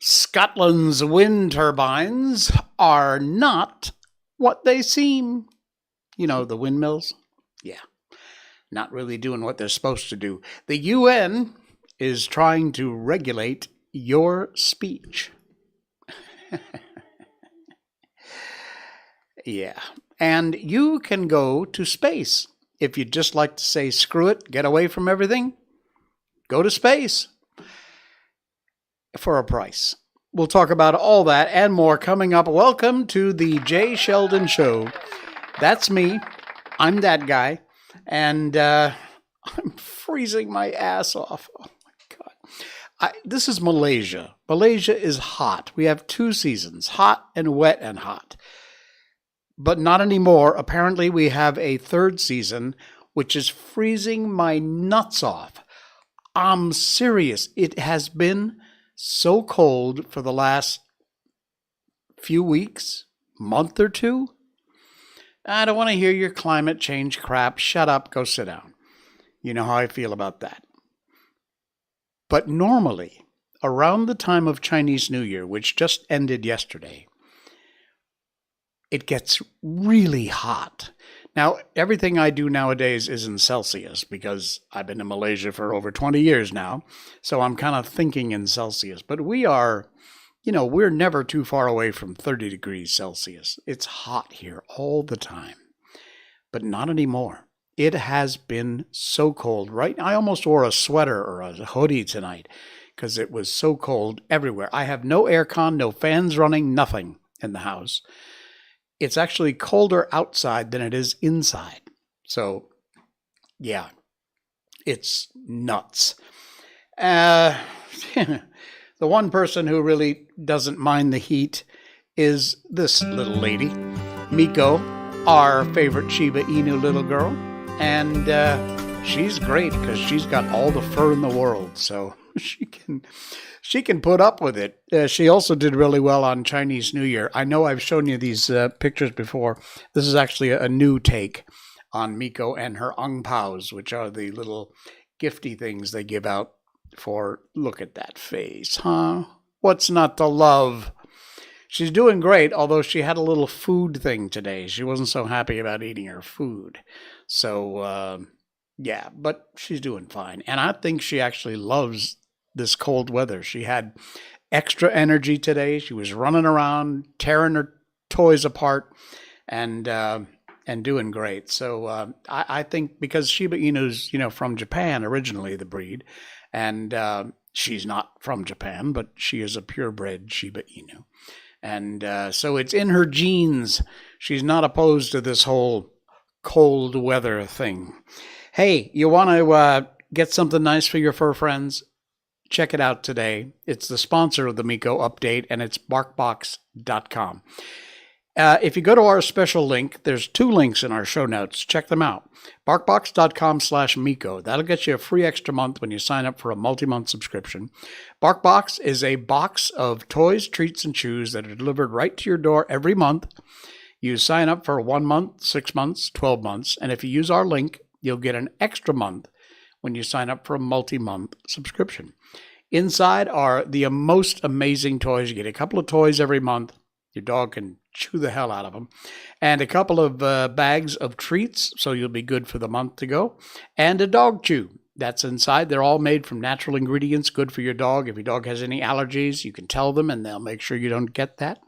Scotland's wind turbines are not what they seem. You know, the windmills? Yeah, not really doing what they're supposed to do. The UN is trying to regulate your speech. Yeah, and you can go to space. If you'd just like to say, screw it, get away from everything, go to space for a price. We'll talk about all that and more coming up. Welcome to the Jay Sheldon Show. That's me. I'm that guy. And I'm freezing my ass off. Oh, my God. This is Malaysia. Malaysia is hot. We have 2 seasons, hot and wet and hot. But not anymore. Apparently, we have a 3rd season, which is freezing my nuts off. I'm serious. It has been so cold for the last few weeks, month or 2. I don't want to hear your climate change crap. Shut up, go sit down. You know how I feel about that. But normally, around the time of Chinese New Year, which just ended yesterday, it gets really hot. Now, everything I do nowadays is in Celsius because I've been in Malaysia for over 20 years now. So I'm kind of thinking in Celsius. But we are, we're never too far away from 30 degrees Celsius. It's hot here all the time. But not anymore. It has been so cold, right? I almost wore a sweater or a hoodie tonight because it was so cold everywhere. I have no aircon, no fans running, nothing in the house. It's actually colder outside than it is inside. So, yeah, it's nuts. The one person who really doesn't mind the heat is this little lady, Miko, our favorite Shiba Inu little girl. And she's great because she's got all the fur in the world. So she can put up with it. She also did really well on Chinese New Year. I know I've shown you these pictures before. This is actually a new take on Miko and her ang paos, which are the little gifty things they give out for, look at that face, huh? What's not to love? She's doing great, although she had a little food thing today. She wasn't so happy about eating her food. So, yeah, but she's doing fine. And I think she actually loves this cold weather. She had extra energy today. She was running around, tearing her toys apart, and doing great. So I think because Shiba Inu's, from Japan originally, the breed, and she's not from Japan, but she is a purebred Shiba Inu. And so it's in her genes. She's not opposed to this whole cold weather thing. Hey, you want to get something nice for your fur friends? Check it out today. It's the sponsor of the Miko update, and it's Barkbox.com. If you go to our special link, there's 2 links in our show notes. Check them out. Barkbox.com/Miko. That'll get you a free extra month when you sign up for a multi-month subscription. Barkbox is a box of toys, treats, and chews that are delivered right to your door every month. You sign up for 1 month, 6 months, 12 months, and if you use our link, you'll get an extra month when you sign up for a multi-month subscription. Inside are the most amazing toys. You get a couple of toys every month. Your dog can chew the hell out of them. And a couple of bags of treats, so you'll be good for the month to go. And a dog chew. That's inside. They're all made from natural ingredients, good for your dog. If your dog has any allergies, you can tell them, and they'll make sure you don't get that.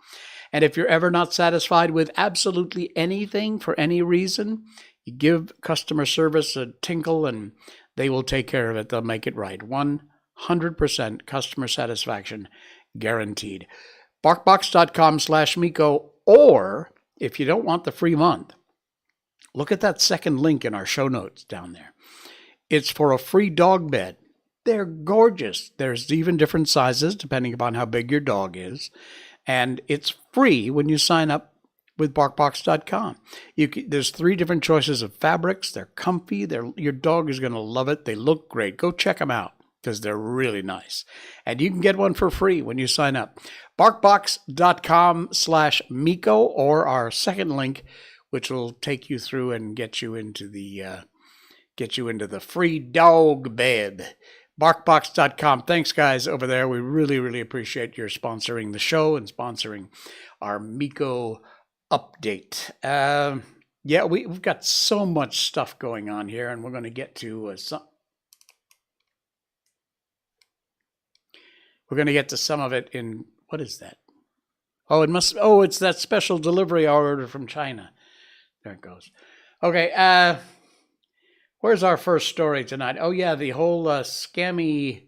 And if you're ever not satisfied with absolutely anything for any reason, you give customer service a tinkle, and they will take care of it. They'll make it right. 100% customer satisfaction guaranteed. Barkbox.com/Miko, or if you don't want the free month, look at that second link in our show notes down there. It's for a free dog bed. They're gorgeous. There's even different sizes depending upon how big your dog is. And it's free when you sign up with Barkbox.com. There's 3 different choices of fabrics. They're comfy. Your dog is going to love it. They look great. Go check them out. because they're really nice. And you can get one for free when you sign up. Barkbox.com/Miko, or our second link, which will take you through and get you into the free dog bed. Barkbox.com. Thanks, guys, over there. We really, really appreciate your sponsoring the show and sponsoring our Miko update. Yeah, we've got so much stuff going on here, and we're going to get to some. We're going to get to some of it in, what is that? It's that special delivery order from China. There it goes. Okay, where's our first story tonight? Oh, yeah, the whole scammy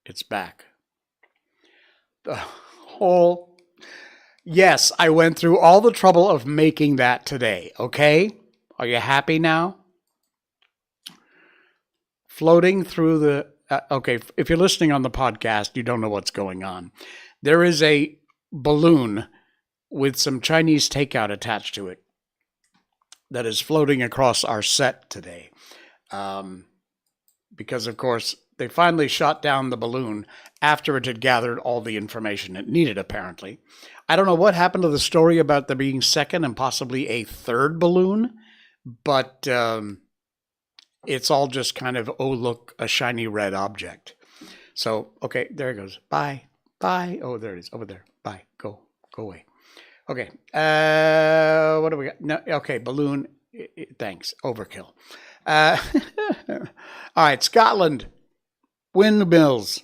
it's back. The whole, yes, I went through all the trouble of making that today, okay? Are you happy now? Floating through the, okay, if you're listening on the podcast, you don't know what's going on. There is a balloon with some Chinese takeout attached to it that is floating across our set today. Because, of course, they finally shot down the balloon after it had gathered all the information it needed, apparently. I don't know what happened to the story about there being second and possibly a third balloon, but it's all just kind of, oh, look, a shiny red object. So, okay, there it goes. Bye. Bye. Oh, there it is. Over there. Bye. Go away. Okay. What do we got? No, okay, balloon. Thanks. Overkill. All right, Scotland. Windmills.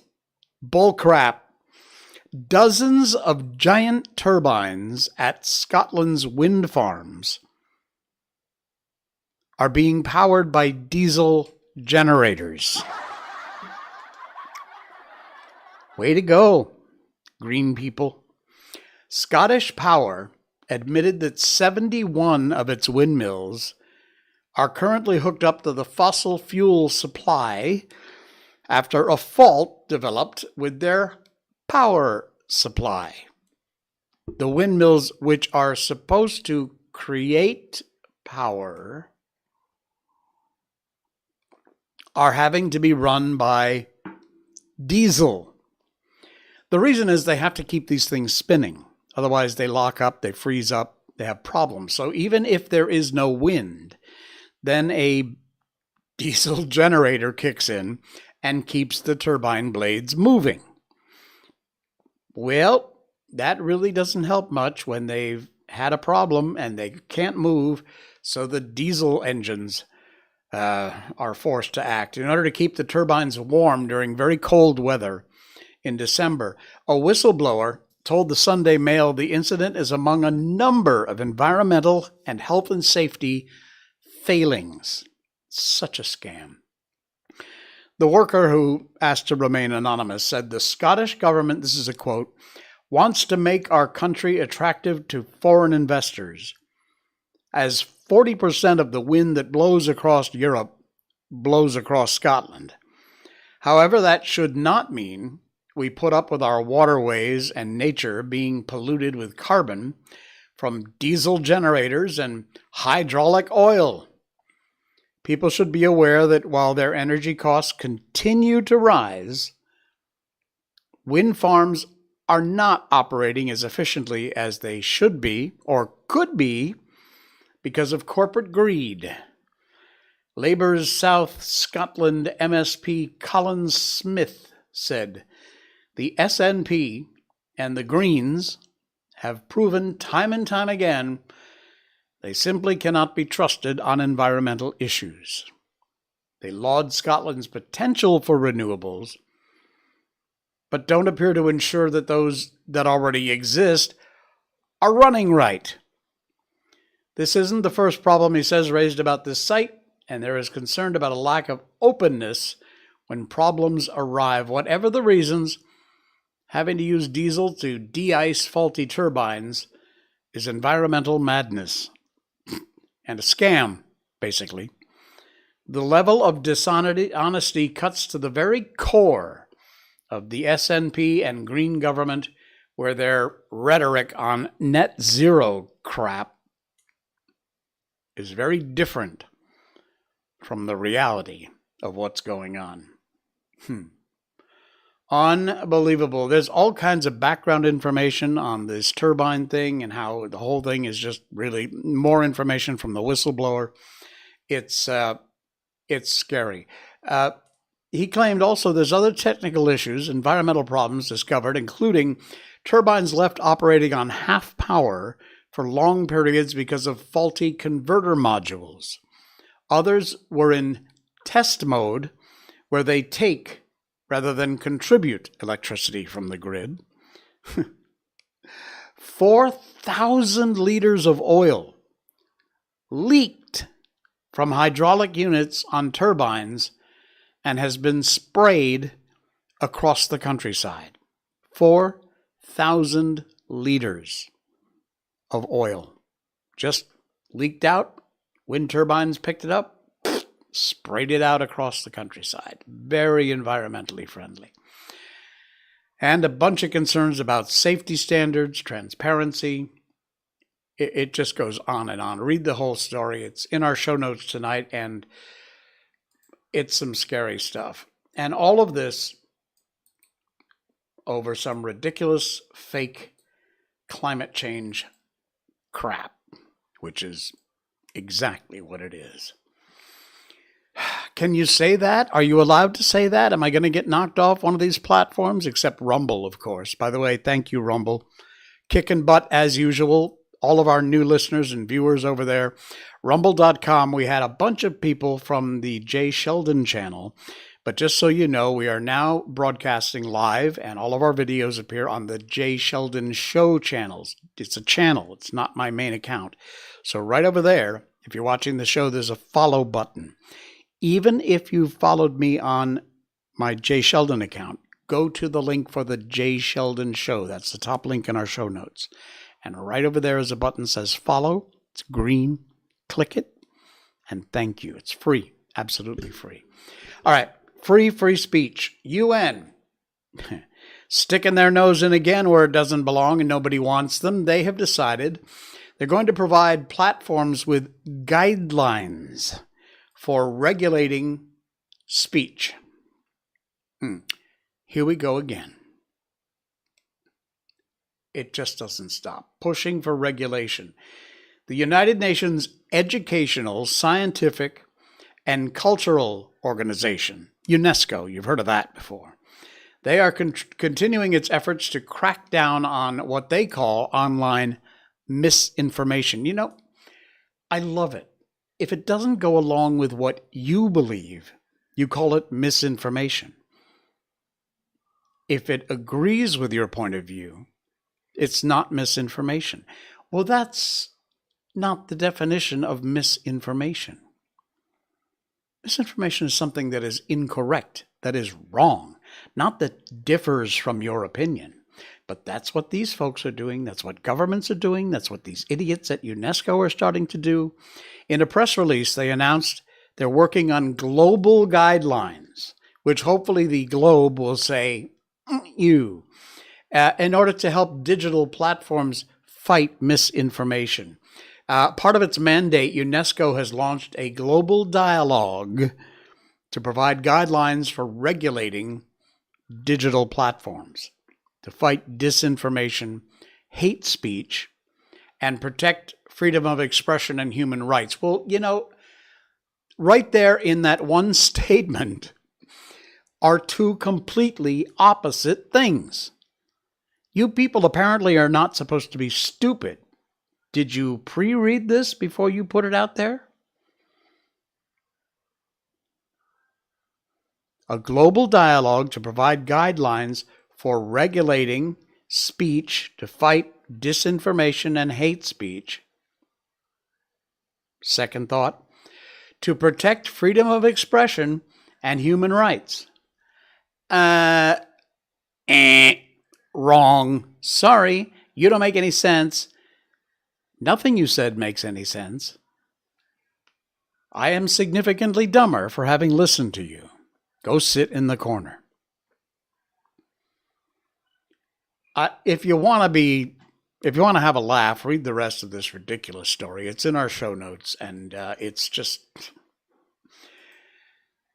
Bull crap. Dozens of giant turbines at Scotland's wind farms are being powered by diesel generators. Way to go, green people. Scottish Power admitted that 71 of its windmills are currently hooked up to the fossil fuel supply after a fault developed with their power supply. The windmills, which are supposed to create power, are having to be run by diesel. The reason is they have to keep these things spinning. Otherwise, they lock up, they freeze up, they have problems. So even if there is no wind, then a diesel generator kicks in and keeps the turbine blades moving. Well, that really doesn't help much when they've had a problem and they can't move, so the diesel engines are forced to act in order to keep the turbines warm during very cold weather in December. A whistleblower told the Sunday Mail the incident is among a number of environmental and health and safety failings. Such a scam. The worker, who asked to remain anonymous, said the Scottish government, this is a quote, wants to make our country attractive to foreign investors, as 40% of the wind that blows across Europe blows across Scotland. However, that should not mean we put up with our waterways and nature being polluted with carbon from diesel generators and hydraulic oil. People should be aware that while their energy costs continue to rise, wind farms are not operating as efficiently as they should be or could be because of corporate greed. Labour's South Scotland MSP Colin Smith said, the SNP and the Greens have proven time and time again they simply cannot be trusted on environmental issues. They laud Scotland's potential for renewables, but don't appear to ensure that those that already exist are running right. This isn't the first problem, he says, raised about this site, and there is concern about a lack of openness when problems arrive. Whatever the reasons, having to use diesel to de-ice faulty turbines is environmental madness and a scam, basically. The level of dishonesty cuts to the very core of the SNP and Green government, where their rhetoric on net zero crap is very different from the reality of what's going on. Unbelievable. There's all kinds of background information on this turbine thing and how the whole thing is just really more information from the whistleblower. It's scary. He claimed also there's other technical issues, environmental problems discovered, including turbines left operating on half power for long periods because of faulty converter modules. Others were in test mode, where they take rather than contribute electricity from the grid. 4,000 liters of oil leaked from hydraulic units on turbines and has been sprayed across the countryside. 4,000 liters of oil just leaked out. Wind turbines picked it up, sprayed it out across the countryside. Very environmentally friendly. And a bunch of concerns about safety standards, transparency. It just goes on and on. Read the whole story. It's in our show notes tonight, and it's some scary stuff. And all of this over some ridiculous fake climate change crap, which is exactly what it is. Can you say that? Are you allowed to say that? Am I going to get knocked off one of these platforms? Except Rumble, of course. By the way, thank you, Rumble. Kicking butt as usual. All of our new listeners and viewers over there. Rumble.com. We had a bunch of people from the Jay Sheldon channel. But just so you know, we are now broadcasting live, and all of our videos appear on the Jay Sheldon Show channels. It's a channel. It's not my main account. So right over there, if you're watching the show, there's a follow button. Even if you followed me on my Jay Sheldon account, go to the link for the Jay Sheldon Show. That's the top link in our show notes. And right over there is a button that says follow. It's green. Click it. And thank you. It's free. Absolutely free. All right. Free speech. UN. Sticking their nose in again where it doesn't belong and nobody wants them. They have decided they're going to provide platforms with guidelines for regulating speech. Here we go again. It just doesn't stop. Pushing for regulation. The United Nations Educational, Scientific, and Cultural Organization, UNESCO, you've heard of that before. They are continuing its efforts to crack down on what they call online misinformation. You know, I love it. If it doesn't go along with what you believe, you call it misinformation. If it agrees with your point of view, it's not misinformation. Well, that's not the definition of misinformation. Misinformation is something that is incorrect, that is wrong, not that differs from your opinion. But that's what these folks are doing. That's what governments are doing. That's what these idiots at UNESCO are starting to do. In a press release, they announced they're working on global guidelines, which hopefully the globe will say, you, in order to help digital platforms fight misinformation. Part of its mandate, UNESCO has launched a global dialogue to provide guidelines for regulating digital platforms, to fight disinformation, hate speech, and protect freedom of expression and human rights. Well, you know, right there in that one statement are two completely opposite things. You people apparently are not supposed to be stupid. Did you pre-read this before you put it out there? A global dialogue to provide guidelines for regulating speech to fight disinformation and hate speech. Second thought, to protect freedom of expression and human rights. Wrong. Sorry, you don't make any sense. Nothing you said makes any sense. I am significantly dumber for having listened to you. Go sit in the corner. If you want to have a laugh, read the rest of this ridiculous story. It's in our show notes, and it's just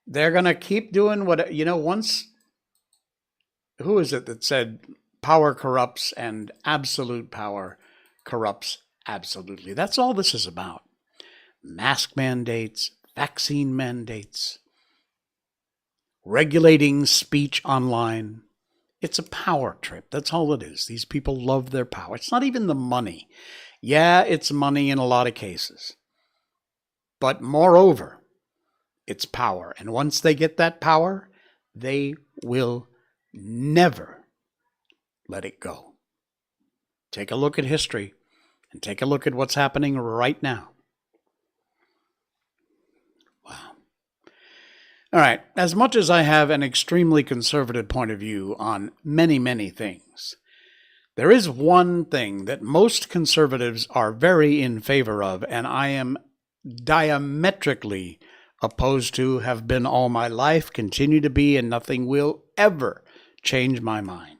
They're going to keep doing what, once, who is it that said power corrupts and absolute power corrupts absolutely? That's all this is about. Mask mandates, vaccine mandates, regulating speech online. It's a power trip. That's all it is. These people love their power. It's not even the money. Yeah, it's money in a lot of cases. But moreover, it's power. And once they get that power, they will never let it go. Take a look at history and take a look at what's happening right now. Wow. All right. As much as I have an extremely conservative point of view on many, many things, there is one thing that most conservatives are very in favor of, and I am diametrically opposed to, have been all my life, continue to be, and nothing will ever change my mind.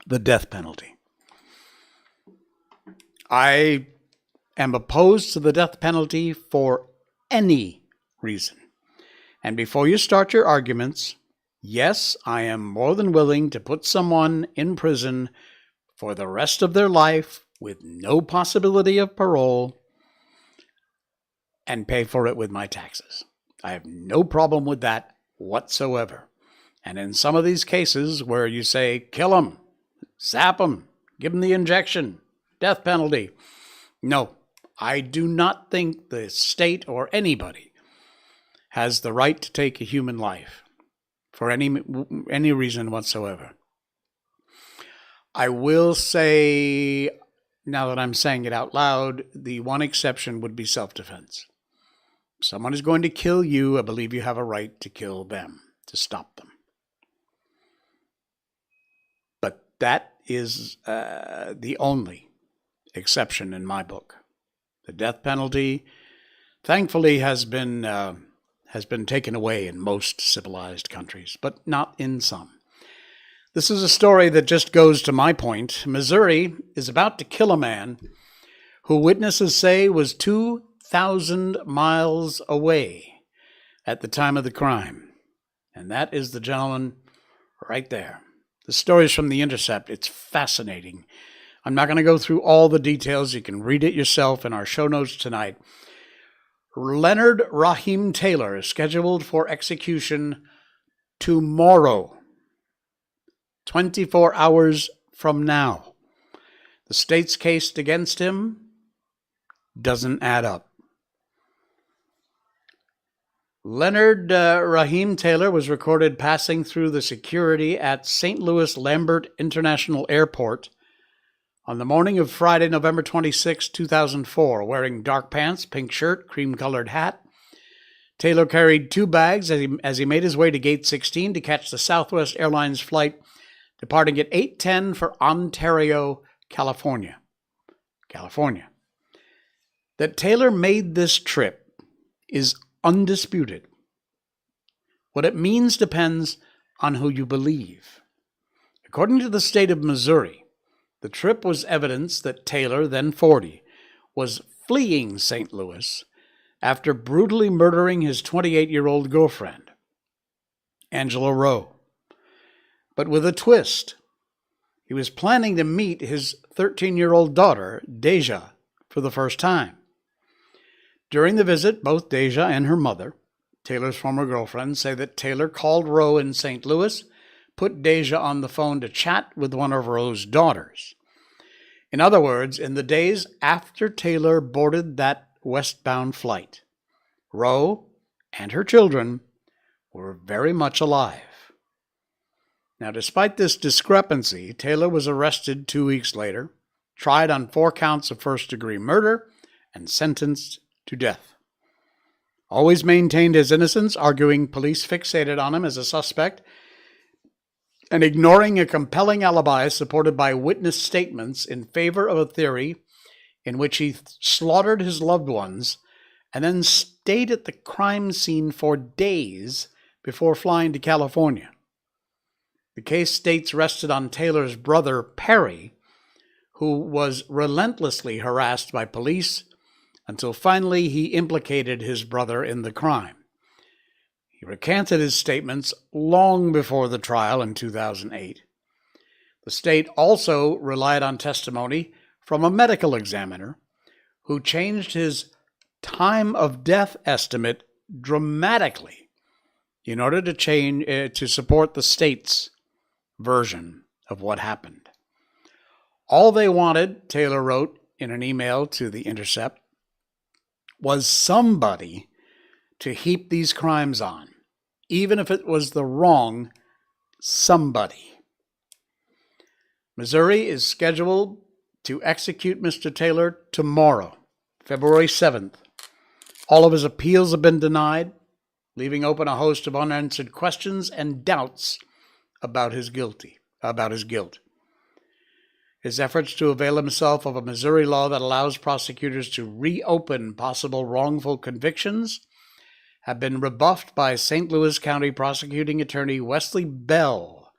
The death penalty. I am opposed to the death penalty for any reason. And before you start your arguments, yes, I am more than willing to put someone in prison for the rest of their life with no possibility of parole and pay for it with my taxes. I have no problem with that whatsoever. And in some of these cases where you say, kill him, zap him, give him the injection, death penalty. No, I do not think the state or anybody has the right to take a human life for any reason whatsoever. I will say, now that I'm saying it out loud, the one exception would be self-defense. If someone is going to kill you, I believe you have a right to kill them, to stop them. But that is the only exception in my book. The death penalty, thankfully, has been taken away in most civilized countries, but not in some. This is a story that just goes to my point. Missouri is about to kill a man who witnesses say was 2,000 miles away at the time of the crime. And that is the gentleman right there. The story's from The Intercept. It's fascinating. I'm not going to go through all the details. You can read it yourself in our show notes tonight. Leonard Raheem Taylor is scheduled for execution tomorrow, 24 hours from now. The state's case against him doesn't add up. Leonard Raheem Taylor was recorded passing through the security at St. Louis Lambert International Airport on the morning of Friday, November 26, 2004, wearing dark pants, pink shirt, cream-colored hat. Taylor carried 2 bags as he made his way to Gate 16 to catch the Southwest Airlines flight departing at 8:10 for Ontario, California. That Taylor made this trip is undisputed. What it means depends on who you believe. According to the state of Missouri, the trip was evidence that Taylor, then 40, was fleeing St. Louis after brutally murdering his 28-year-old girlfriend, Angela Rowe. But with a twist. He was planning to meet his 13-year-old daughter, Deja, for the first time. During the visit, both Deja and her mother, Taylor's former girlfriend, say that Taylor called Rowe in St. Louis, put Deja on the phone to chat with one of Rowe's daughters. In other words, in the days after Taylor boarded that westbound flight, Rowe and her children were very much alive. Now, despite this discrepancy, Taylor was arrested 2 weeks later, tried on 4 counts of first-degree murder, and sentenced to death. Always maintained his innocence, arguing police fixated on him as a suspect, and ignoring a compelling alibi supported by witness statements in favor of a theory in which he slaughtered his loved ones and then stayed at the crime scene for days before flying to California. The case states rested on Taylor's brother, Perry, who was relentlessly harassed by police until finally he implicated his brother in the crime. He recanted his statements long before the trial in 2008. The state also relied on testimony from a medical examiner who changed his time of death estimate dramatically in order to support the state's version of what happened. All they wanted, Taylor wrote in an email to The Intercept, was somebody to heap these crimes on, even if it was the wrong somebody. Missouri is scheduled to execute Mr. Taylor tomorrow, February 7th. All of his appeals have been denied, leaving open a host of unanswered questions and doubts about his guilt. His efforts to avail himself of a Missouri law that allows prosecutors to reopen possible wrongful convictions have been rebuffed by St. Louis County Prosecuting Attorney Wesley Bell.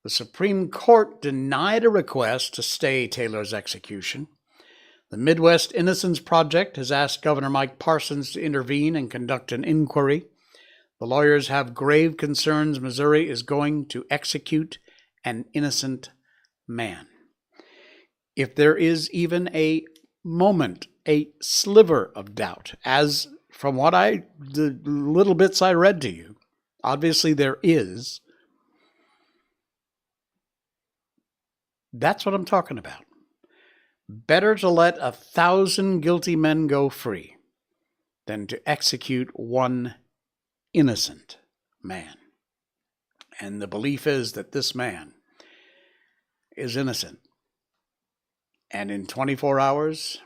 The Supreme Court denied a request to stay Taylor's execution. The Midwest Innocence Project has asked Governor Mike Parsons to intervene and conduct an inquiry. The lawyers have grave concerns Missouri is going to execute an innocent man. If there is even a moment, a sliver of doubt, as from the little bits I read to you, obviously there is, that's what I'm talking about. Better to let 1,000 guilty men go free than to execute one innocent man. And the belief is that this man is innocent. And in 24 hours,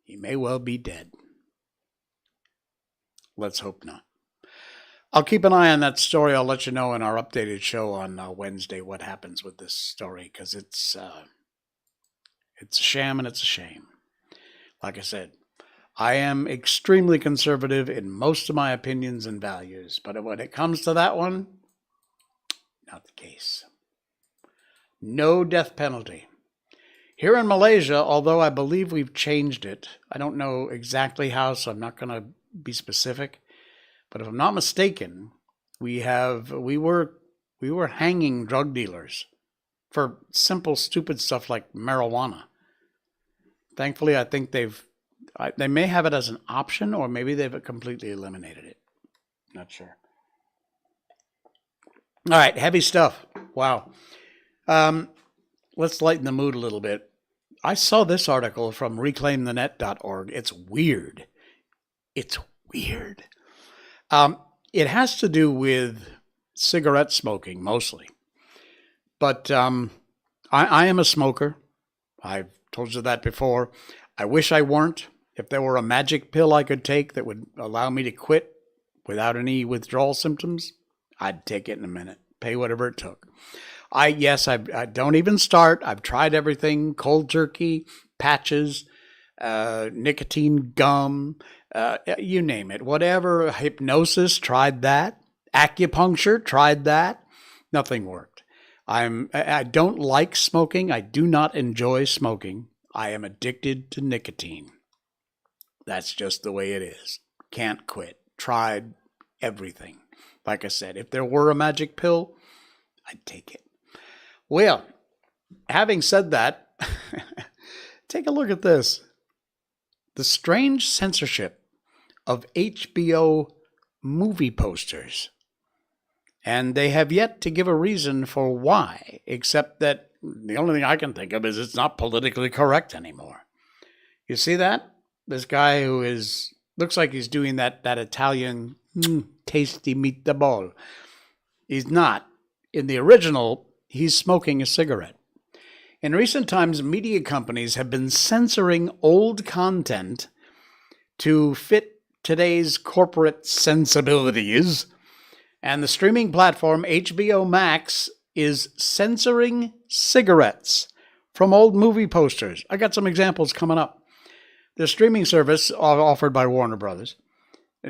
he may well be dead. Let's hope not. I'll keep an eye on that story. I'll let you know in our updated show on Wednesday what happens with this story, because it's a sham and it's a shame. Like I said, I am extremely conservative in most of my opinions and values, but when it comes to that one, not the case. No death penalty. Here in Malaysia, although I believe we've changed it, I don't know exactly how, so I'm not going to be specific. But if I'm not mistaken, we were hanging drug dealers for simple, stupid stuff like marijuana. Thankfully, I think they may have it as an option, or maybe they've completely eliminated it. Not sure. All right, heavy stuff. Wow. Let's lighten the mood a little bit. I saw this article from reclaimthenet.org. It's weird. It has to do with cigarette smoking, mostly. But I am a smoker. I've told you that before. I wish I weren't. If there were a magic pill I could take that would allow me to quit without any withdrawal symptoms, I'd take it in a minute. Pay whatever it took. I don't even start. I've tried everything: cold turkey, patches, nicotine gum, you name it. Whatever. Hypnosis, tried that. Acupuncture, tried that. Nothing worked. I don't like smoking. I do not enjoy smoking. I am addicted to nicotine. That's just the way it is. Can't quit. Tried everything. Like I said, if there were a magic pill, I'd take it. Well, having said that, take a look at this. The strange censorship of HBO movie posters. And they have yet to give a reason for why, except that the only thing I can think of is it's not politically correct anymore. You see that? This guy who looks like he's doing that Italian tasty meatball. He's not. In the original, he's smoking a cigarette. In recent times, media companies have been censoring old content to fit today's corporate sensibilities. And the streaming platform HBO Max is censoring cigarettes from old movie posters. I got some examples coming up. The streaming service offered by Warner Brothers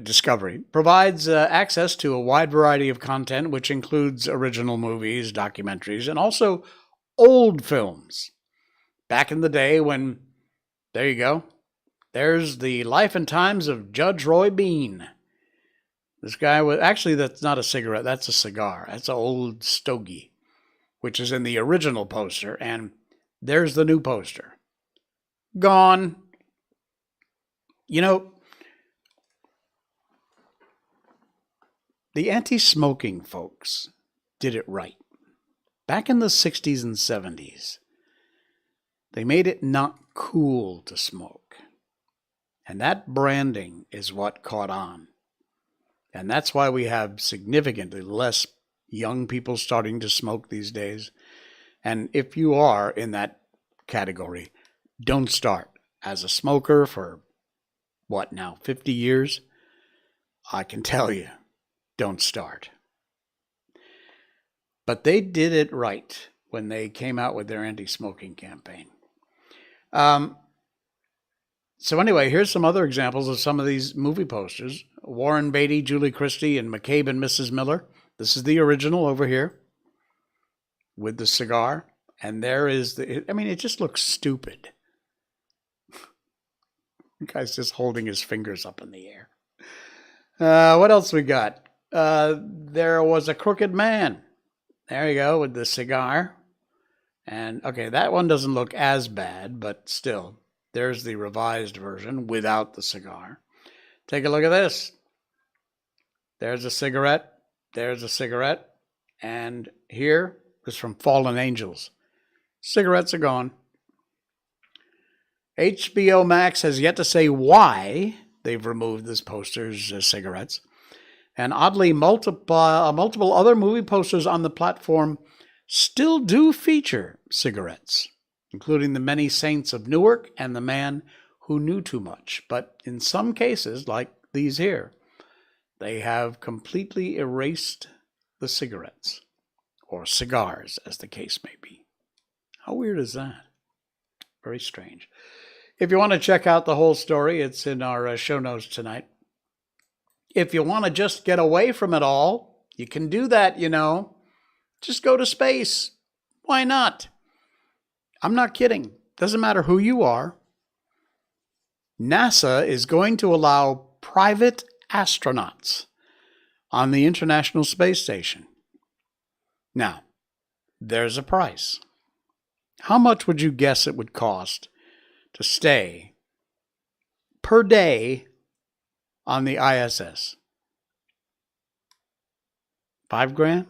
Discovery provides access to a wide variety of content, which includes original movies, documentaries, and also old films. Back in the day when, there you go, there's the life and times of Judge Roy Bean. This guy was actually, that's not a cigarette, that's a cigar. That's an old stogie, which is in the original poster. And there's the new poster. Gone. You know, the anti-smoking folks did it right. Back in the 60s and 70s, they made it not cool to smoke. And that branding is what caught on. And that's why we have significantly less young people starting to smoke these days. And if you are in that category, don't start. As a smoker for, 50 years? I can tell you, don't start. But they did it right when they came out with their anti-smoking campaign. So anyway, here's some other examples of some of these movie posters. Warren Beatty, Julie Christie, and McCabe and Mrs. Miller. This is the original over here with the cigar. And there is it just looks stupid. The guy's just holding his fingers up in the air. What else we got? There was a crooked man. There you go, with the cigar. And, okay, that one doesn't look as bad, but still, there's the revised version without the cigar. Take a look at this. There's a cigarette. There's a cigarette. And here is from Fallen Angels. Cigarettes are gone. HBO Max has yet to say why they've removed this poster's cigarettes. And oddly, multiple other movie posters on the platform still do feature cigarettes, including The Many Saints of Newark and The Man Who Knew Too Much. But in some cases, like these here, they have completely erased the cigarettes, or cigars, as the case may be. How weird is that? Very strange. If you want to check out the whole story, it's in our show notes tonight. If you want to just get away from it all, you can do that, Just go to space. Why not? I'm not kidding. Doesn't matter who you are. NASA is going to allow private astronauts on the International Space Station. Now, there's a price. How much would you guess it would cost to stay per day on the ISS? $5,000?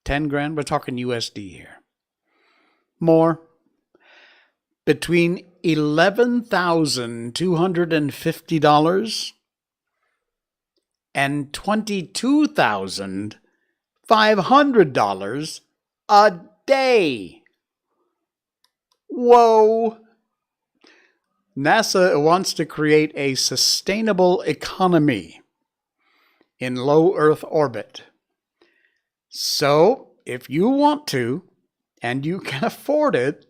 $10,000? We're talking USD here. More. Between $11,250 and $22,500 a day. Whoa. NASA wants to create a sustainable economy in low Earth orbit. So, if you want to, and you can afford it,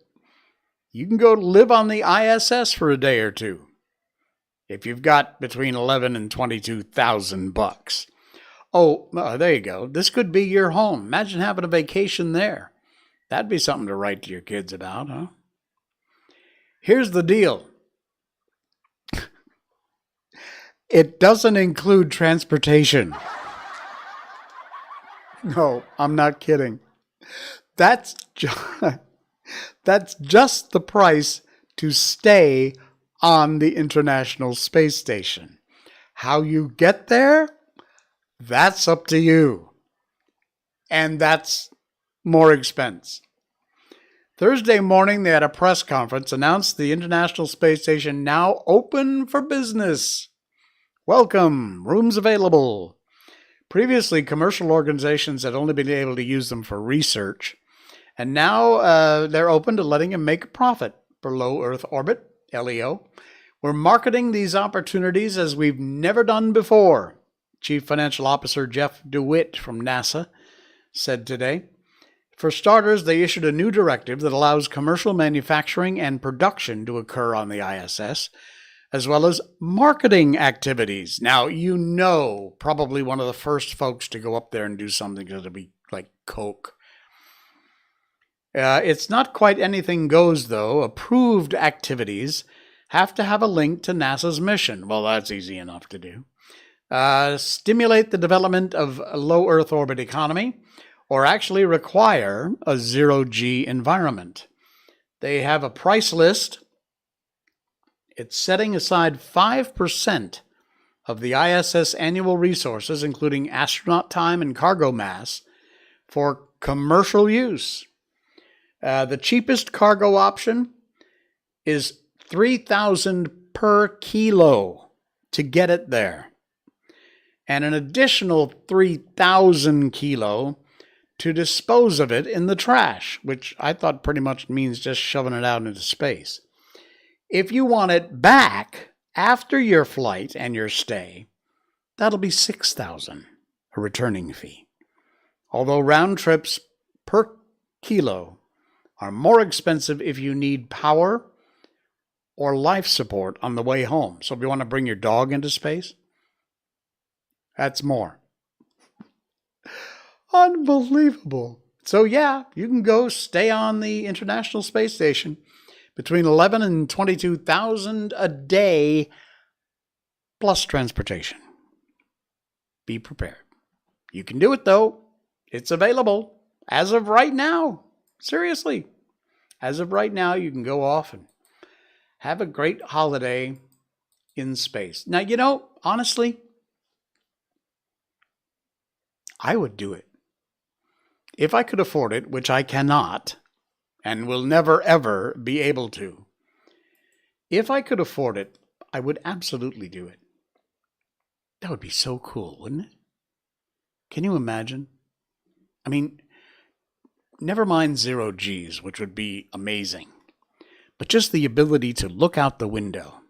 you can go live on the ISS for a day or two. If you've got between $11,000 and $22,000. Oh, there you go. This could be your home. Imagine having a vacation there. That'd be something to write to your kids about, huh? Here's the deal. It doesn't include transportation. No, I'm not kidding. That's just the price to stay on the International Space Station. How you get there, that's up to you. And that's more expense. Thursday morning, they had a press conference, announced the International Space Station now open for business. Welcome, rooms available. Previously, commercial organizations had only been able to use them for research, and now they're open to letting them make a profit for low Earth orbit, LEO. We're marketing these opportunities as we've never done before, Chief Financial Officer Jeff DeWitt from NASA said today. For starters, they issued a new directive that allows commercial manufacturing and production to occur on the ISS, as well as marketing activities. Now, probably one of the first folks to go up there and do something that'll be like Coke. It's not quite anything goes, though. Approved activities have to have a link to NASA's mission. Well, that's easy enough to do. stimulate the development of a low Earth orbit economy, or actually require a zero-G environment. They have a price list. It's setting aside 5% of the ISS annual resources, including astronaut time and cargo mass, for commercial use. The cheapest cargo option is $3,000 per kilo to get it there, and an additional 3,000 kilo to dispose of it in the trash, which I thought pretty much means just shoving it out into space. If you want it back after your flight and your stay, that'll be $6,000, a returning fee. Although round trips per kilo are more expensive if you need power or life support on the way home. So if you want to bring your dog into space, that's more. Unbelievable. So yeah, you can go stay on the International Space Station between 11 and 22,000 a day plus transportation. Be prepared. You can do it though. It's available as of right now. Seriously. As of right now, you can go off and have a great holiday in space. Now, honestly, I would do it. If I could afford it, which I cannot, and will never, ever be able to. If I could afford it, I would absolutely do it. That would be so cool, wouldn't it? Can you imagine? I mean, never mind zero G's, which would be amazing, but just the ability to look out the window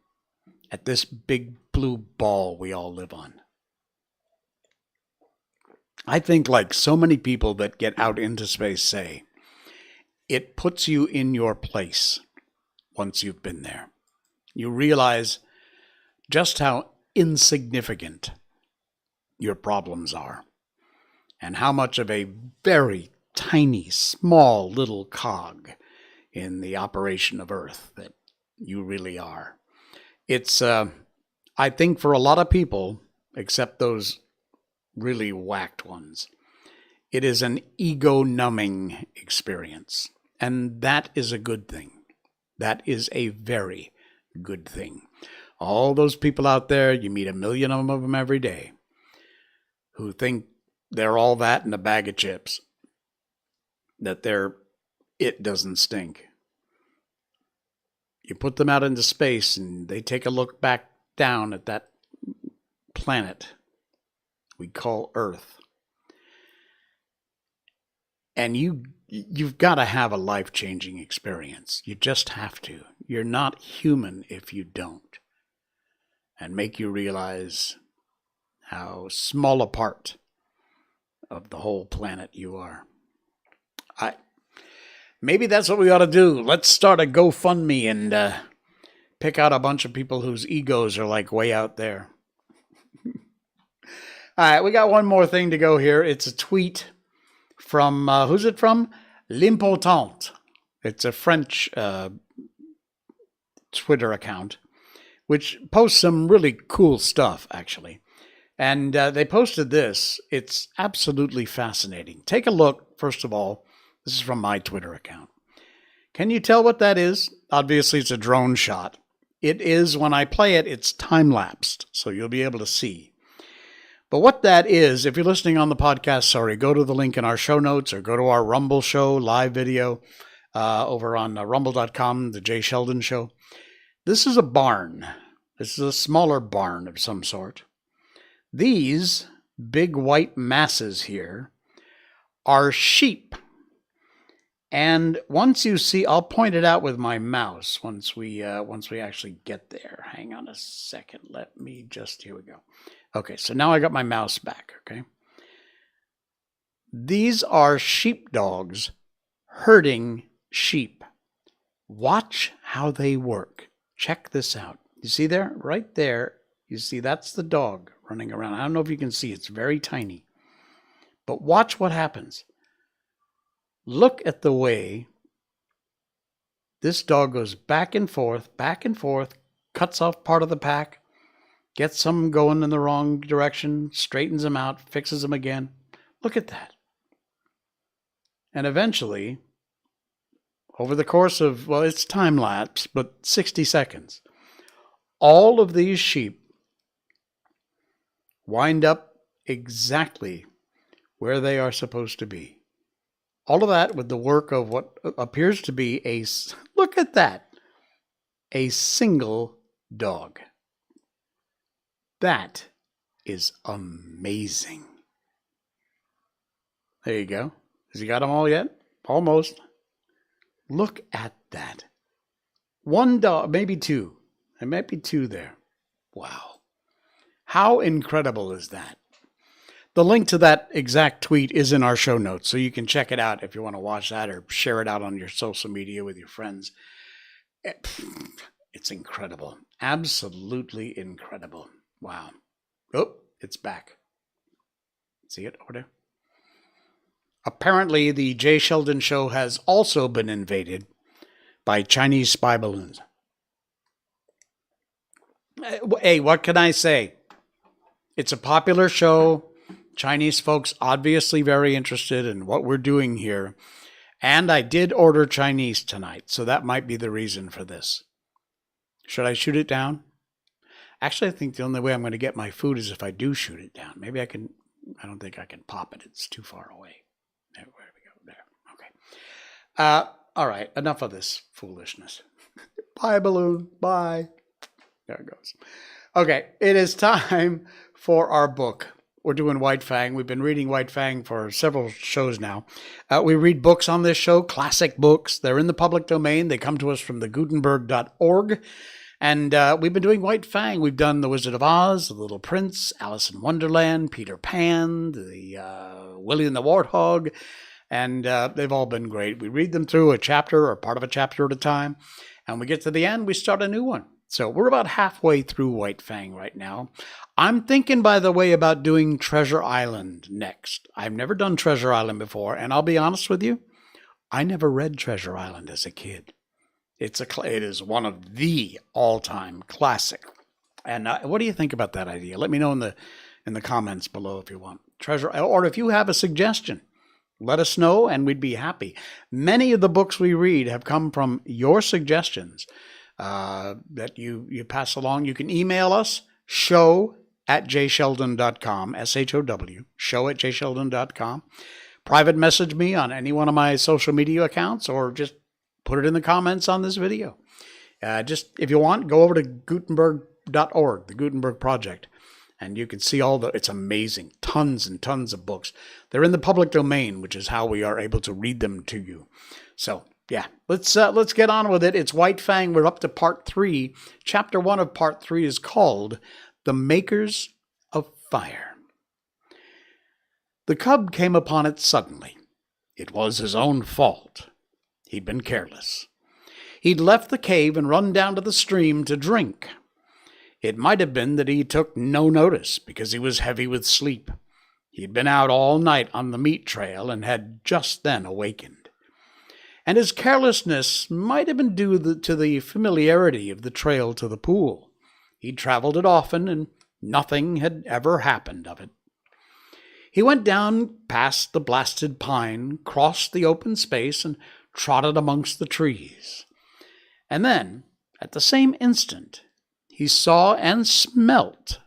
at this big blue ball we all live on. I think, like so many people that get out into space say, it puts you in your place once you've been there. You realize just how insignificant your problems are and how much of a very tiny, small little cog in the operation of Earth that you really are. It's, I think for a lot of people, except those really whacked ones, it is an ego-numbing experience. And that is a good thing. That is a very good thing. All those people out there, you meet a million of them every day, who think they're all that in a bag of chips, that it doesn't stink. You put them out into space and they take a look back down at that planet we call Earth. And you've got to have a life-changing experience. You just have to. You're not human if you don't. And make you realize how small a part of the whole planet you are. Maybe that's what we ought to do. Let's start a GoFundMe and pick out a bunch of people whose egos are like way out there. All right, we got one more thing to go here. It's a tweet from, who's it from? L'Important. It's a French Twitter account, which posts some really cool stuff, actually. And they posted this. It's absolutely fascinating. Take a look, first of all. This is from my Twitter account. Can you tell what that is? Obviously, it's a drone shot. It is, when I play it, it's time-lapsed, so you'll be able to see. But what that is, if you're listening on the podcast, go to the link in our show notes or go to our Rumble show, live video, over on rumble.com, the Jay Sheldon Show. This is a barn. This is a smaller barn of some sort. These big white masses here are sheep. And once you see, I'll point it out with my mouse once we actually get there. Hang on a second. Here we go. Okay, so now I got my mouse back, okay? These are sheepdogs herding sheep. Watch how they work. Check this out. You see there? Right there. You see that's the dog running around. I don't know if you can see. It's very tiny. But watch what happens. Look at the way this dog goes back and forth, cuts off part of the pack, gets them going in the wrong direction, straightens them out, fixes them again. Look at that. And eventually, over the course of, well, it's time lapse, but 60 seconds, all of these sheep wind up exactly where they are supposed to be. All of that with the work of what appears to be look at that, a single dog. That is amazing. There you go. Has he got them all yet? Almost. Look at that. One dog, maybe two. There might be two there. Wow. How incredible is that? The link to that exact tweet is in our show notes, so you can check it out if you want to watch that or share it out on your social media with your friends. It's incredible. Absolutely incredible. Wow. Oh, it's back. See it over there? Apparently, the Jay Sheldon Show has also been invaded by Chinese spy balloons. Hey, what can I say? It's a popular show. Chinese folks obviously very interested in what we're doing here. And I did order Chinese tonight, so that might be the reason for this. Should I shoot it down? Actually, I think the only way I'm going to get my food is if I do shoot it down. Maybe I can. I don't think I can pop it. It's too far away. There we go. There. Okay. All right. Enough of this foolishness. Bye, balloon. Bye. There it goes. Okay. It is time for our book. We're doing White Fang. We've been reading White Fang for several shows now. We read books on this show, classic books. They're in the public domain. They come to us from the Gutenberg.org. And we've been doing White Fang. We've done The Wizard of Oz, The Little Prince, Alice in Wonderland, Peter Pan, the Willie and the Warthog, and they've all been great. We read them through a chapter or part of a chapter at a time, and we get to the end, we start a new one. So we're about halfway through White Fang right now. I'm thinking, by the way, about doing Treasure Island next. I've never done Treasure Island before, and I'll be honest with you, I never read Treasure Island as a kid. It is one of the all-time classic. And what do you think about that idea? Let me know in the comments below if you want. Or if you have a suggestion, let us know and we'd be happy. Many of the books we read have come from your suggestions that you pass along. You can email us, show@jsheldon.com, SHOW, show@jsheldon.com. Private message me on any one of my social media accounts or just put it in the comments on this video. Just, if you want, go over to Gutenberg.org, the Gutenberg Project, and you can see it's amazing, tons and tons of books. They're in the public domain, which is how we are able to read them to you. So, yeah, let's get on with it. It's White Fang. We're up to part 3. Chapter 1 of part 3 is called The Makers of Fire. The cub came upon it suddenly. It was his own fault. He'd been careless. He'd left the cave and run down to the stream to drink. It might have been that he took no notice because he was heavy with sleep. He'd been out all night on the meat trail and had just then awakened. And his carelessness might have been due to the familiarity of the trail to the pool. He'd traveled it often, and nothing had ever happened of it. He went down past the blasted pine, crossed the open space, and trotted amongst the trees. And then, at the same instant, he saw and smelt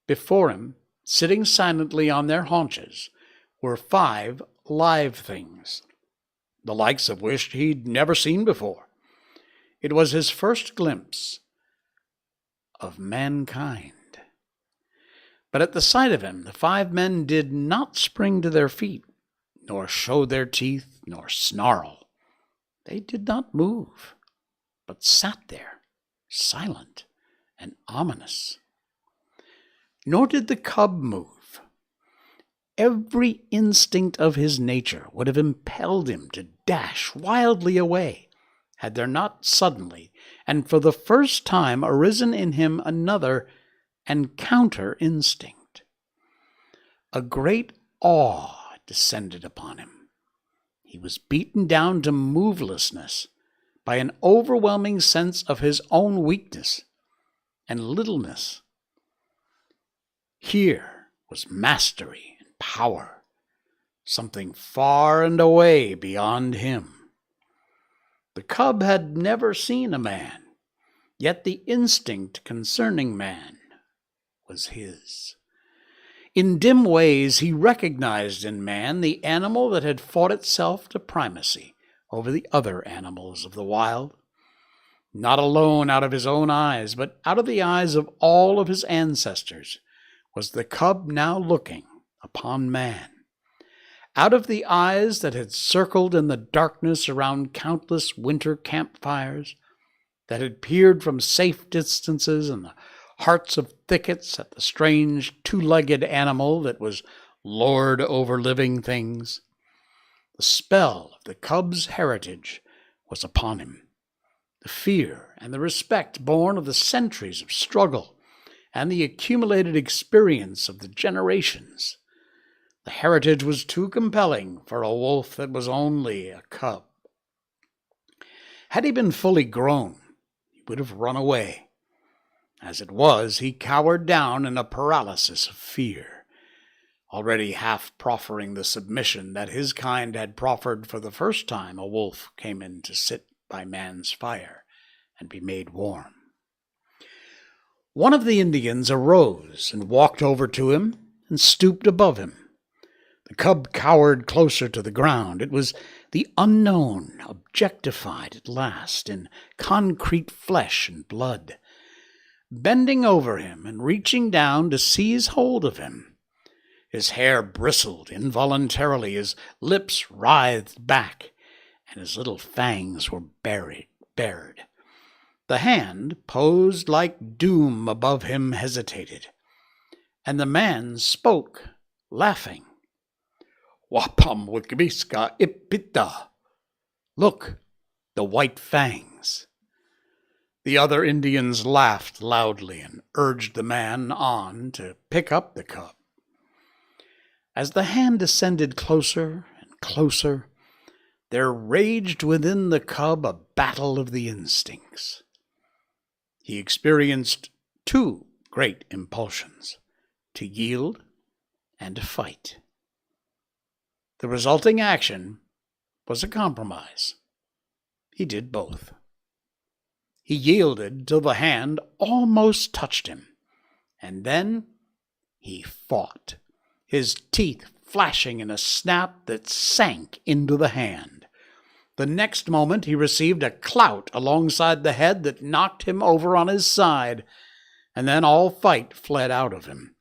before him, sitting silently on their haunches, were 5 live things, the likes of which he'd never seen before. It was his first glimpse of mankind. But at the sight of him, the 5 men did not spring to their feet, nor show their teeth, nor snarl. They did not move, but sat there, silent and ominous. Nor did the cub move. Every instinct of his nature would have impelled him to dash wildly away, had there not suddenly, and for the first time, arisen in him another and counter instinct. A great awe descended upon him. He was beaten down to movelessness by an overwhelming sense of his own weakness and littleness. Here was mastery and power, something far and away beyond him. The cub had never seen a man, yet the instinct concerning man was his. In dim ways he recognized in man the animal that had fought itself to primacy over the other animals of the wild. Not alone out of his own eyes, but out of the eyes of all of his ancestors, was the cub now looking upon man. Out of the eyes that had circled in the darkness around countless winter campfires, that had peered from safe distances in the hearts of thickets at the strange two-legged animal that was lord over living things. The spell of the cub's heritage was upon him. The fear and the respect born of the centuries of struggle and the accumulated experience of the generations. The heritage was too compelling for a wolf that was only a cub. Had he been fully grown, he would have run away. As it was, he cowered down in a paralysis of fear, already half proffering the submission that his kind had proffered for the first time a wolf came in to sit by man's fire and be made warm. One of the Indians arose and walked over to him and stooped above him. The cub cowered closer to the ground. It was the unknown, objectified at last in concrete flesh and blood. Bending over him and reaching down to seize hold of him. His hair bristled involuntarily, his lips writhed back, and his little fangs were bared. The hand, posed like doom above him, hesitated, and the man spoke, laughing. Wapam wikbiska ipita. Look, the white fangs. The other Indians laughed loudly and urged the man on to pick up the cub. As the hand descended closer and closer, there raged within the cub a battle of the instincts. He experienced two great impulsions, to yield and to fight. The resulting action was a compromise. He did both. He yielded till the hand almost touched him, and then he fought, his teeth flashing in a snap that sank into the hand. The next moment he received a clout alongside the head that knocked him over on his side, and then all fight fled out of him.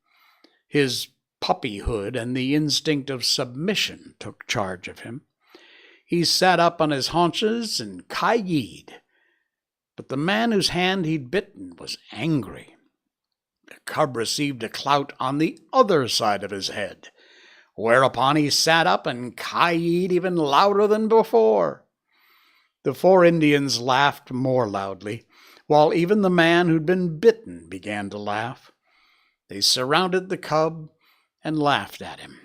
His puppyhood and the instinct of submission took charge of him. He sat up on his haunches and ki-yeed. But the man whose hand he'd bitten was angry. The cub received a clout on the other side of his head, whereupon he sat up and ki-yeed even louder than before. The four Indians laughed more loudly, while even the man who'd been bitten began to laugh. They surrounded the cub and laughed at him,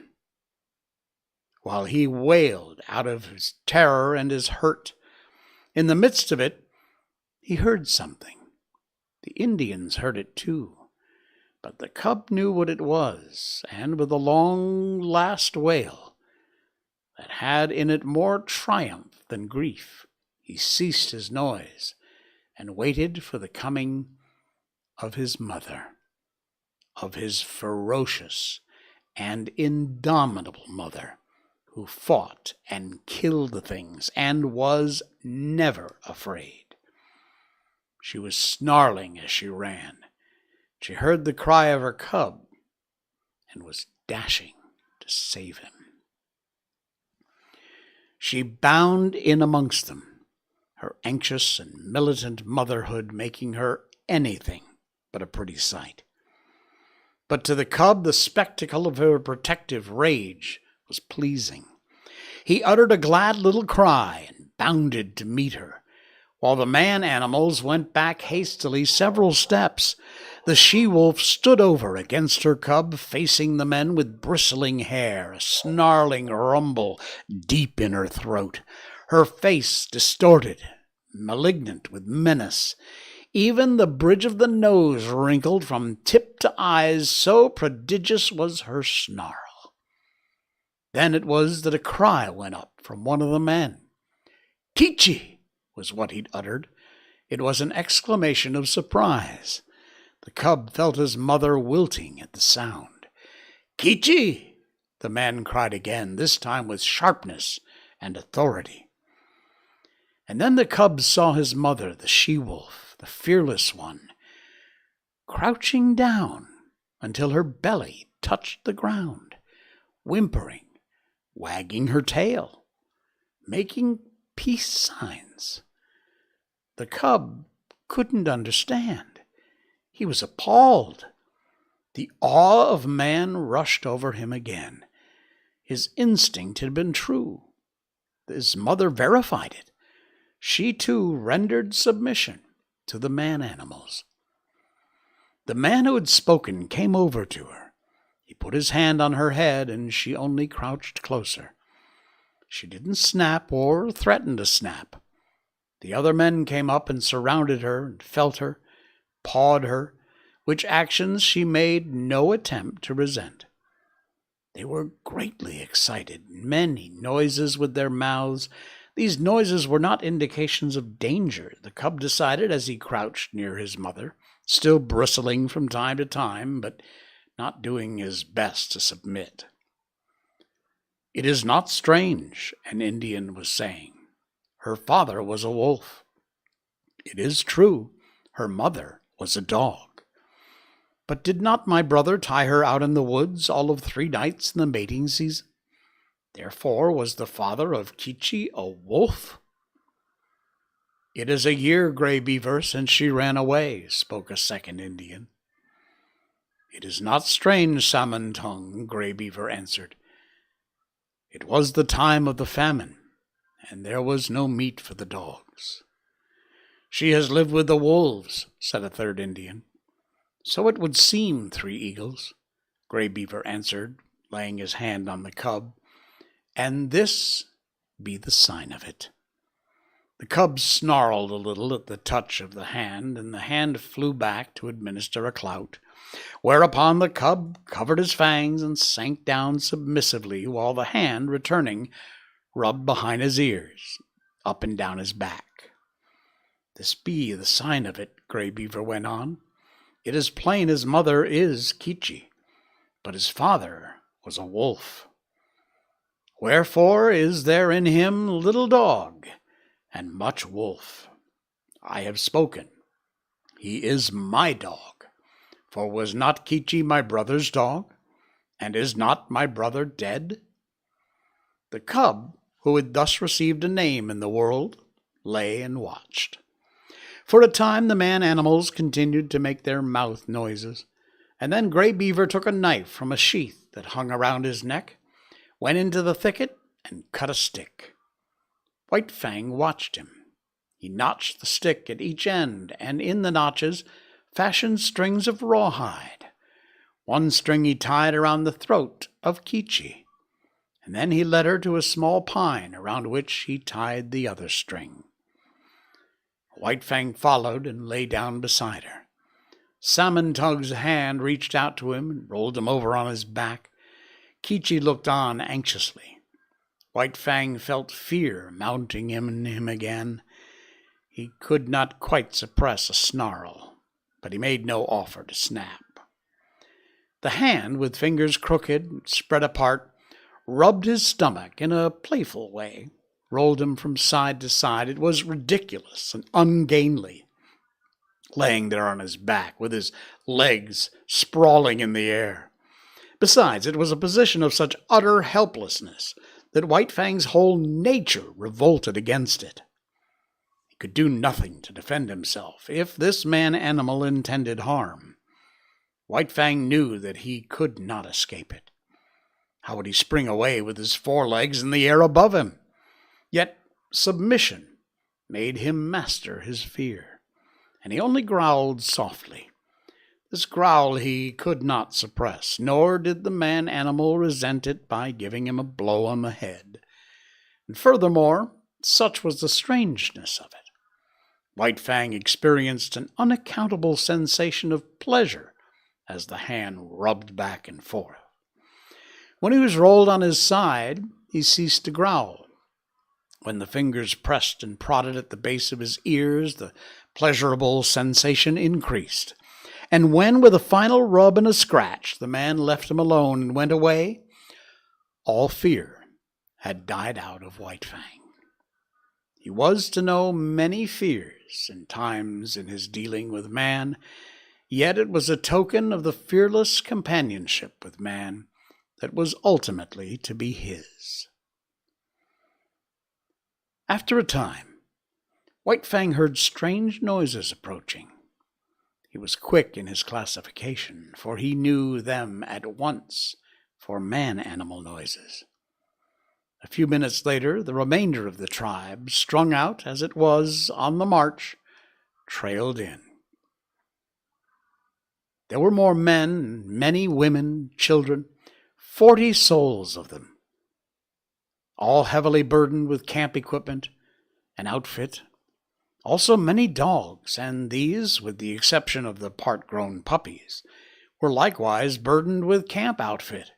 while he wailed out of his terror and his hurt. In the midst of it, he heard something. The Indians heard it too, but the cub knew what it was, and with a long last wail that had in it more triumph than grief, he ceased his noise and waited for the coming of his mother, of his ferocious and indomitable mother, who fought and killed the things and was never afraid. She was snarling as she ran. She heard the cry of her cub and was dashing to save him. She bounded in amongst them, her anxious and militant motherhood making her anything but a pretty sight. But to the cub, the spectacle of her protective rage was pleasing. He uttered a glad little cry and bounded to meet her, while the man-animals went back hastily several steps. The she-wolf stood over against her cub, facing the men with bristling hair, a snarling rumble deep in her throat, her face distorted, malignant with menace. Even the bridge of the nose wrinkled from tip to eyes, so prodigious was her snarl. Then it was that a cry went up from one of the men. "Kichi!" was what he'd uttered. It was an exclamation of surprise. The cub felt his mother wilting at the sound. "Kichi!" the man cried again, this time with sharpness and authority. And then the cub saw his mother, the she-wolf, the fearless one, crouching down until her belly touched the ground, whimpering, wagging her tail, making peace signs. The cub couldn't understand. He was appalled. The awe of man rushed over him again. His instinct had been true. His mother verified it. She, too, rendered submission to the man-animals. The man who had spoken came over to her. He put his hand on her head, and she only crouched closer. She didn't snap or threaten to snap. The other men came up and surrounded her and felt her, pawed her, which actions she made no attempt to resent. They were greatly excited, many noises with their mouths. These noises were not indications of danger, the cub decided as he crouched near his mother, still bristling from time to time, but not doing his best to submit. "It is not strange," an Indian was saying. "Her father was a wolf. It is true, her mother was a dog. But did not my brother tie her out in the woods all of 3 nights in the mating season? Therefore was the father of Kichi a wolf?" "It is a year, Gray Beaver, since she ran away," spoke a second Indian. "It is not strange, Salmon Tongue," Gray Beaver answered. "It was the time of the famine, and there was no meat for the dogs." "She has lived with the wolves," said a third Indian. "So it would seem, Three Eagles," Gray Beaver answered, laying his hand on the cub, "and this be the sign of it." The cub snarled a little at the touch of the hand, and the hand flew back to administer a clout, whereupon the cub covered his fangs and sank down submissively, while the hand, returning, rubbed behind his ears, up and down his back. "This be the sign of it," Gray Beaver went on. "It is plain his mother is Kichi, but his father was a wolf. Wherefore is there in him little dog and much wolf. I have spoken. He is my dog, for was not Kichi my brother's dog, and is not my brother dead?" The cub, who had thus received a name in the world, lay and watched. For a time the man-animals continued to make their mouth noises, and then Gray Beaver took a knife from a sheath that hung around his neck, went into the thicket, and cut a stick. White Fang watched him. He notched the stick at each end, and in the notches fashioned strings of rawhide. One string he tied around the throat of Kichi, and then he led her to a small pine around which he tied the other string. White Fang followed and lay down beside her. Salmon Tongue's hand reached out to him and rolled him over on his back. Kichi looked on anxiously. White Fang felt fear mounting in him again. He could not quite suppress a snarl, but he made no offer to snap. The hand, with fingers crooked and spread apart, rubbed his stomach in a playful way, rolled him from side to side. It was ridiculous and ungainly, laying there on his back with his legs sprawling in the air. Besides, it was a position of such utter helplessness that White Fang's whole nature revolted against it. He could do nothing to defend himself if this man-animal intended harm. White Fang knew that he could not escape it. How would he spring away with his forelegs in the air above him? Yet submission made him master his fear, and he only growled softly. This growl he could not suppress, nor did the man-animal resent it by giving him a blow on the head. And furthermore, such was the strangeness of it, White Fang experienced an unaccountable sensation of pleasure as the hand rubbed back and forth. When he was rolled on his side, he ceased to growl. When the fingers pressed and prodded at the base of his ears, the pleasurable sensation increased. And when, with a final rub and a scratch, the man left him alone and went away, all fear had died out of White Fang. He was to know many fears and times in his dealing with man, yet it was a token of the fearless companionship with man that was ultimately to be his. After a time, White Fang heard strange noises approaching. He was quick in his classification, for he knew them at once for man-animal noises. A few minutes later, the remainder of the tribe, strung out as it was on the march, trailed in. There were more men, many women, children, 40 souls of them, all heavily burdened with camp equipment and outfit. Also many dogs, and these, with the exception of the part-grown puppies, were likewise burdened with camp outfit.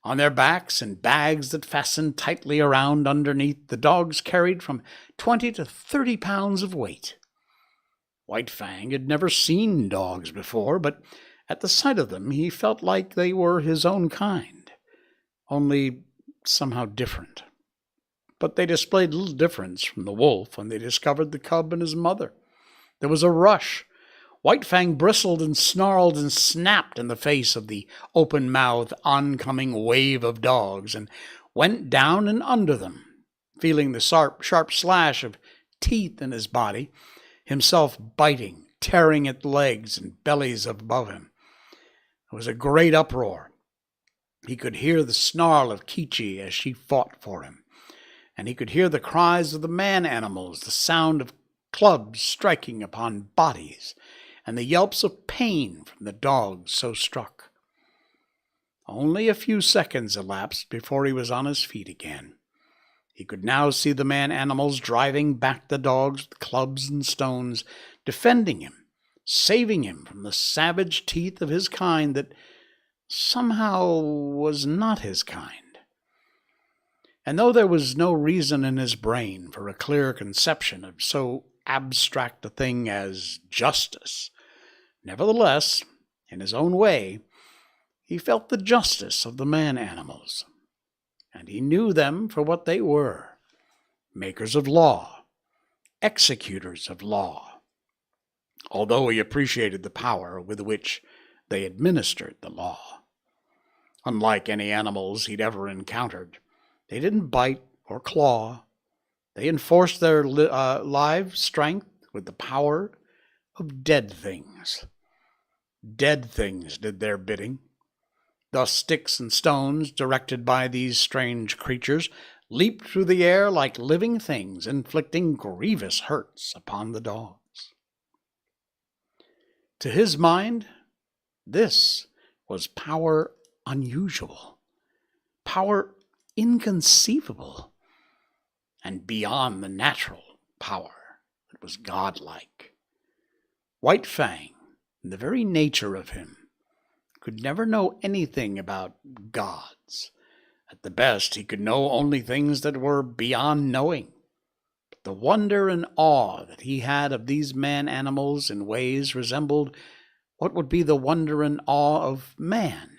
On their backs and bags that fastened tightly around underneath, the dogs carried from 20 to 30 pounds of weight. White Fang had never seen dogs before, but at the sight of them he felt like they were his own kind, only somehow different. But they displayed little difference from the wolf when they discovered the cub and his mother. There was a rush. White Fang bristled and snarled and snapped in the face of the open-mouthed, oncoming wave of dogs, and went down and under them, feeling the sharp slash of teeth in his body, himself biting, tearing at legs and bellies above him. There was a great uproar. He could hear the snarl of Kichi as she fought for him, and he could hear the cries of the man-animals, the sound of clubs striking upon bodies, and the yelps of pain from the dogs so struck. Only a few seconds elapsed before he was on his feet again. He could now see the man-animals driving back the dogs with clubs and stones, defending him, saving him from the savage teeth of his kind that somehow was not his kind. And though there was no reason in his brain for a clear conception of so abstract a thing as justice, nevertheless, in his own way, he felt the justice of the man-animals, and he knew them for what they were, makers of law, executors of law, although he appreciated the power with which they administered the law. Unlike any animals he'd ever encountered, they didn't bite or claw. They enforced their live strength with the power of dead things. Dead things did their bidding. Thus sticks and stones, directed by these strange creatures, leaped through the air like living things, inflicting grievous hurts upon the dogs. To his mind, this was power unusual, power inconceivable, and beyond the natural power that was godlike. White Fang, in the very nature of him, could never know anything about gods. At the best, he could know only things that were beyond knowing. But the wonder and awe that he had of these man-animals in ways resembled what would be the wonder and awe of man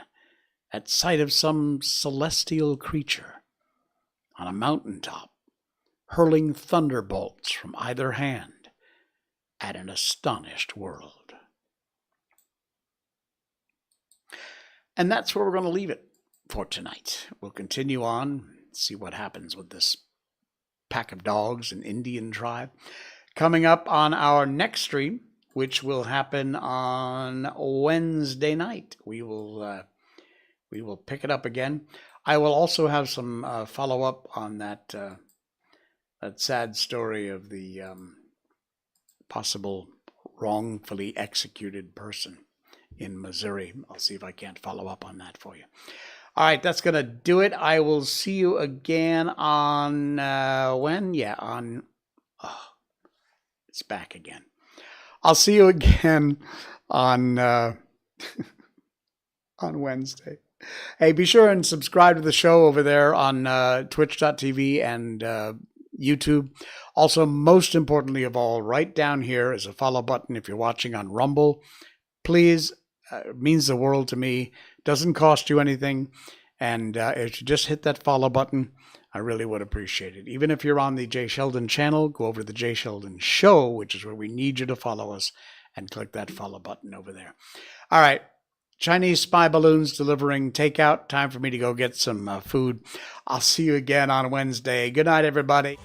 at sight of some celestial creature on a mountaintop, hurling thunderbolts from either hand at an astonished world. And that's where we're going to leave it for tonight. We'll continue on, see what happens with this pack of dogs and Indian tribe. Coming up on our next stream, which will happen on Wednesday night, we will pick it up again. I will also have some follow-up on that sad story of the possible wrongfully executed person in Missouri. I'll see if I can't follow up on that for you. All right, that's going to do it. I will see you again on when? Yeah, on It's back again. I'll see you again on on Wednesday. Hey, be sure and subscribe to the show over there on twitch.tv and YouTube. Also, most importantly of all, right down here is a follow button if you're watching on Rumble. Please, it means the world to me. Doesn't cost you anything. And if you just hit that follow button, I really would appreciate it. Even if you're on the Jay Sheldon channel, go over to the Jay Sheldon Show, which is where we need you to follow us, and click that follow button over there. All right. Chinese spy balloons delivering takeout. Time for me to go get some food. I'll see you again on Wednesday. Good night, everybody.